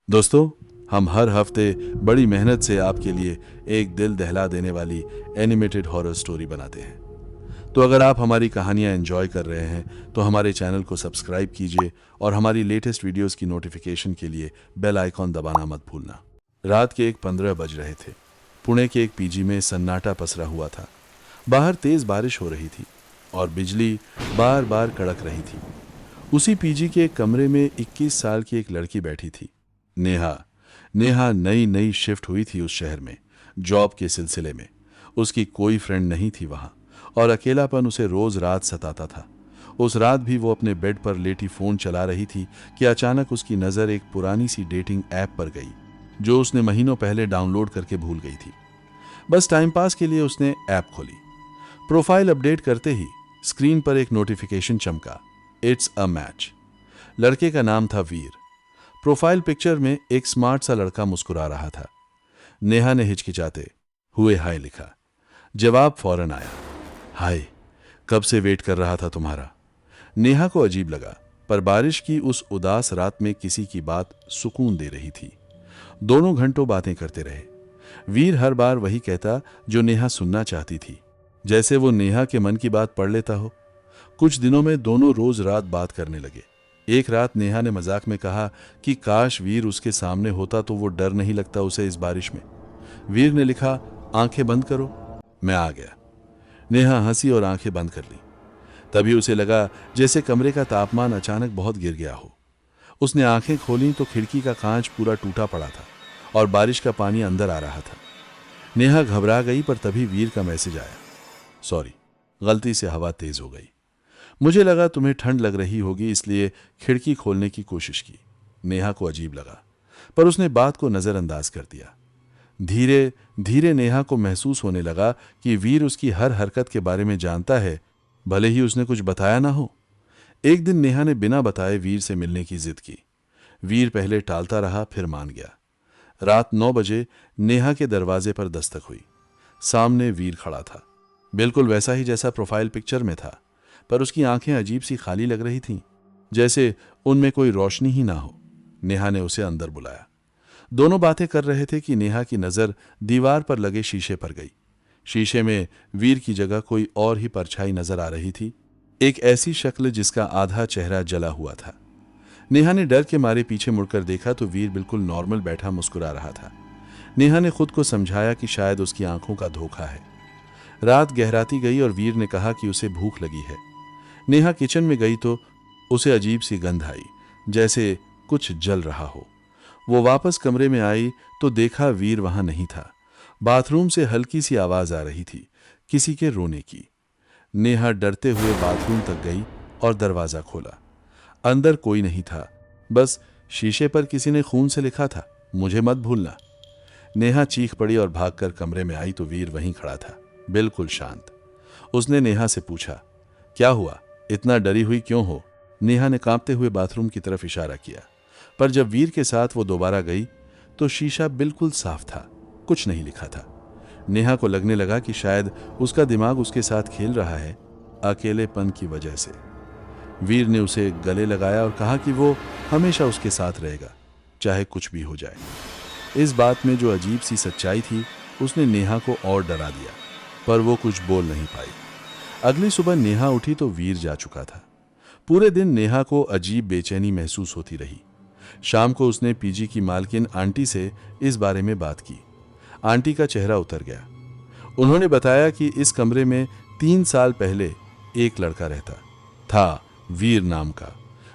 दोस्तों, हम हर हफ्ते बड़ी मेहनत से आपके लिए एक दिल दहला देने वाली एनिमेटेड हॉरर स्टोरी बनाते हैं। तो अगर आप हमारी कहानियां एंजॉय कर रहे हैं तो हमारे चैनल को सब्सक्राइब कीजिए और हमारी लेटेस्ट वीडियोस की नोटिफिकेशन के लिए बेल आइकॉन दबाना मत भूलना। रात के 1:15 बज रहे थे। पुणे के एक पीजी में सन्नाटा पसरा हुआ था। बाहर तेज बारिश हो रही थी और बिजली बार बार कड़क रही थी। उसी पीजी के एक कमरे में 21 साल की एक लड़की बैठी थी, नेहा। नेहा नई नई शिफ्ट हुई थी उस शहर में, जॉब के सिलसिले में। उसकी कोई फ्रेंड नहीं थी वहां और अकेलापन उसे रोज रात सताता था। उस रात भी वो अपने बेड पर लेटी फोन चला रही थी कि अचानक उसकी नजर एक पुरानी सी डेटिंग ऐप पर गई जो उसने महीनों पहले डाउनलोड करके भूल गई थी। बस टाइम पास के लिए उसने ऐप खोली। प्रोफाइल अपडेट करते ही स्क्रीन पर एक नोटिफिकेशन चमका, इट्स अ मैच। लड़के का नाम था वीर। प्रोफाइल पिक्चर में एक स्मार्ट सा लड़का मुस्कुरा रहा था। नेहा ने हिचकिचाते हुए हाय लिखा। जवाब फौरन आया, हाय, कब से वेट कर रहा था तुम्हारा। नेहा को अजीब लगा, पर बारिश की उस उदास रात में किसी की बात सुकून दे रही थी। दोनों घंटों बातें करते रहे। वीर हर बार वही कहता जो नेहा सुनना चाहती थी, जैसे वो नेहा के मन की बात पढ़ लेता हो। कुछ दिनों में दोनों रोज रात बात करने लगे। एक रात नेहा ने मजाक में कहा कि काश वीर उसके सामने होता तो वो डर नहीं लगता उसे इस बारिश में। वीर ने लिखा, आंखें बंद करो, मैं आ गया। नेहा हंसी और आंखें बंद कर ली। तभी उसे लगा जैसे कमरे का तापमान अचानक बहुत गिर गया हो। उसने आंखें खोली तो खिड़की का कांच पूरा टूटा पड़ा था और बारिश का पानी अंदर आ रहा था। नेहा घबरा गई, पर तभी वीर का मैसेज आया, सॉरी, गलती से हवा तेज हो गई। मुझे लगा तुम्हें ठंड लग रही होगी इसलिए खिड़की खोलने की कोशिश की। नेहा को अजीब लगा, पर उसने बात को नजरअंदाज कर दिया। धीरे धीरे नेहा को महसूस होने लगा कि वीर उसकी हर हरकत के बारे में जानता है, भले ही उसने कुछ बताया ना हो। एक दिन नेहा ने बिना बताए वीर से मिलने की जिद की। वीर पहले टालता रहा, फिर मान गया। रात 9 बजे नेहा के दरवाजे पर दस्तक हुई। सामने वीर खड़ा था, बिल्कुल वैसा ही जैसा प्रोफाइल पिक्चर में था, पर उसकी आंखें अजीब सी खाली लग रही थीं, जैसे उनमें कोई रोशनी ही ना हो। नेहा ने उसे अंदर बुलाया। दोनों बातें कर रहे थे कि नेहा की नजर दीवार पर लगे शीशे पर गई। शीशे में वीर की जगह कोई और ही परछाई नजर आ रही थी, एक ऐसी शक्ल जिसका आधा चेहरा जला हुआ था। नेहा ने डर के मारे पीछे मुड़कर देखा तो वीर बिल्कुल नॉर्मल बैठा मुस्कुरा रहा था। नेहा ने खुद को समझाया कि शायद उसकी आंखों का धोखा है। रात गहराती गई और वीर ने कहा कि उसे भूख लगी है। नेहा किचन में गई तो उसे अजीब सी गंध आई, जैसे कुछ जल रहा हो। वो वापस कमरे में आई तो देखा वीर वहां नहीं था। बाथरूम से हल्की सी आवाज आ रही थी, किसी के रोने की। नेहा डरते हुए बाथरूम तक गई और दरवाजा खोला। अंदर कोई नहीं था, बस शीशे पर किसी ने खून से लिखा था, मुझे मत भूलना। नेहा चीख पड़ी और भागकर कमरे में आई तो वीर वहीं खड़ा था, बिल्कुल शांत। उसने नेहा से पूछा, क्या हुआ, इतना डरी हुई क्यों हो। नेहा ने कांपते हुए बाथरूम की तरफ इशारा किया, पर जब वीर के साथ वो दोबारा गई तो शीशा बिल्कुल साफ था, कुछ नहीं लिखा था। नेहा को लगने लगा कि शायद उसका दिमाग उसके साथ खेल रहा है, अकेलेपन की वजह से। वीर ने उसे गले लगाया और कहा कि वो हमेशा उसके साथ रहेगा, चाहे कुछ भी हो जाए। इस बात में जो अजीब सी सच्चाई थी, उसने नेहा को और डरा दिया, पर वो कुछ बोल नहीं पाई। अगली सुबह नेहा उठी तो वीर जा चुका था। पूरे दिन नेहा को अजीब बेचैनी महसूस होती रही। शाम को उसने पीजी की मालकिन आंटी से इस बारे में बात की। आंटी का चेहरा उतर गया। उन्होंने बताया कि इस कमरे में 3 साल पहले एक लड़का रहता था, वीर नाम का,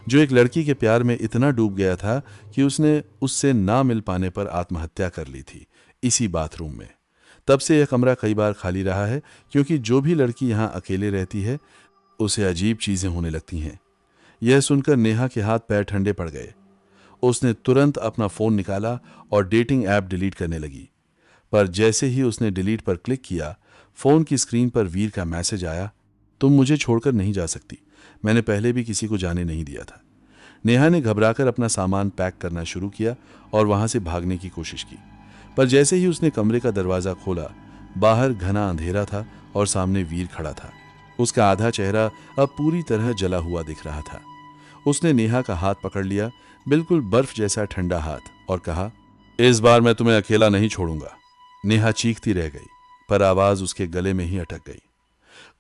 जो एक लड़की के प्यार में इतना डूब गया था कि उसने उससे ना मिल पाने पर आत्महत्या कर ली थी, इसी बाथरूम में। तब से यह कमरा कई बार खाली रहा है, क्योंकि जो भी लड़की यहाँ अकेले रहती है उसे अजीब चीजें होने लगती हैं। यह सुनकर नेहा के हाथ पैर ठंडे पड़ गए। उसने तुरंत अपना फोन निकाला और डेटिंग ऐप डिलीट करने लगी। पर जैसे ही उसने डिलीट पर क्लिक किया, फोन की स्क्रीन पर वीर का मैसेज आया, तुम मुझे छोड़कर नहीं जा सकती, मैंने पहले भी किसी को जाने नहीं दिया था। नेहा ने घबराकर अपना सामान पैक करना शुरू किया और वहां से भागने की कोशिश की, पर जैसे ही उसने कमरे का दरवाजा खोला, बाहर घना अंधेरा था और सामने वीर खड़ा था। उसका आधा चेहरा अब पूरी तरह जला हुआ दिख रहा था। उसने नेहा का हाथ पकड़ लिया, बिल्कुल बर्फ जैसा ठंडा हाथ, और कहा, इस बार मैं तुम्हें अकेला नहीं छोड़ूंगा। नेहा चीखती रह गई, पर आवाज उसके गले में ही अटक गई।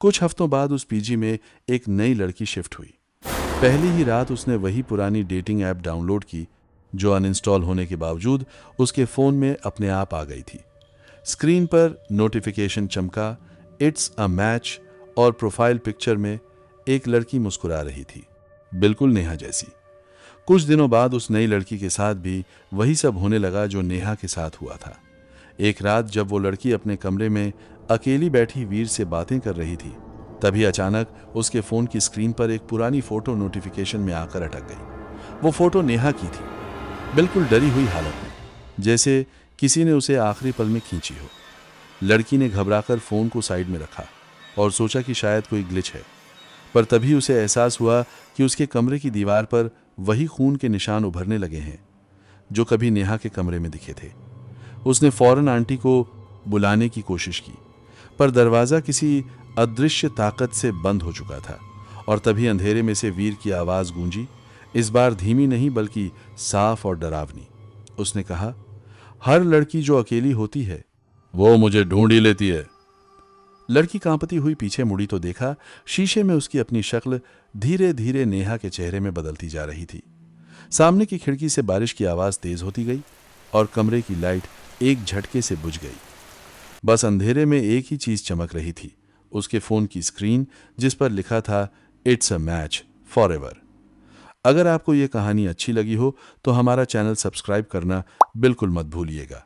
कुछ हफ्तों बाद उस पीजी में एक नई लड़की शिफ्ट हुई। पहली ही रात उसने वही पुरानी डेटिंग ऐप डाउनलोड की जो अनइंस्टॉल होने के बावजूद उसके फोन में अपने आप आ गई थी। स्क्रीन पर नोटिफिकेशन चमका, इट्स अ मैच, और प्रोफाइल पिक्चर में एक लड़की मुस्कुरा रही थी, बिल्कुल नेहा जैसी। कुछ दिनों बाद उस नई लड़की के साथ भी वही सब होने लगा जो नेहा के साथ हुआ था। एक रात जब वो लड़की अपने कमरे में अकेली बैठी वीर से बातें कर रही थी, तभी अचानक उसके फोन की स्क्रीन पर एक पुरानी फोटो नोटिफिकेशन में आकर अटक गई। वो फोटो नेहा की थी, बिल्कुल डरी हुई हालत में, जैसे किसी ने उसे आखिरी पल में खींची हो। लड़की ने घबराकर फोन को साइड में रखा और सोचा कि शायद कोई ग्लिच है, पर तभी उसे एहसास हुआ कि उसके कमरे की दीवार पर वही खून के निशान उभरने लगे हैं जो कभी नेहा के कमरे में दिखे थे। उसने फौरन आंटी को बुलाने की कोशिश की, पर दरवाजा किसी अदृश्य ताकत से बंद हो चुका था। और तभी अंधेरे में से वीर की आवाज गूंजी, इस बार धीमी नहीं बल्कि साफ और डरावनी। उसने कहा, हर लड़की जो अकेली होती है वो मुझे ढूंढ ही लेती है। लड़की कांपती हुई पीछे मुड़ी तो देखा, शीशे में उसकी अपनी शक्ल धीरे धीरे नेहा के चेहरे में बदलती जा रही थी। सामने की खिड़की से बारिश की आवाज तेज होती गई और कमरे की लाइट एक झटके से बुझ गई। बस अंधेरे में एक ही चीज चमक रही थी, उसके फोन की स्क्रीन जिस पर लिखा था, it's a match for ever. अगर आपको यह कहानी अच्छी लगी हो तो हमारा चैनल सब्सक्राइब करना बिल्कुल मत भूलिएगा।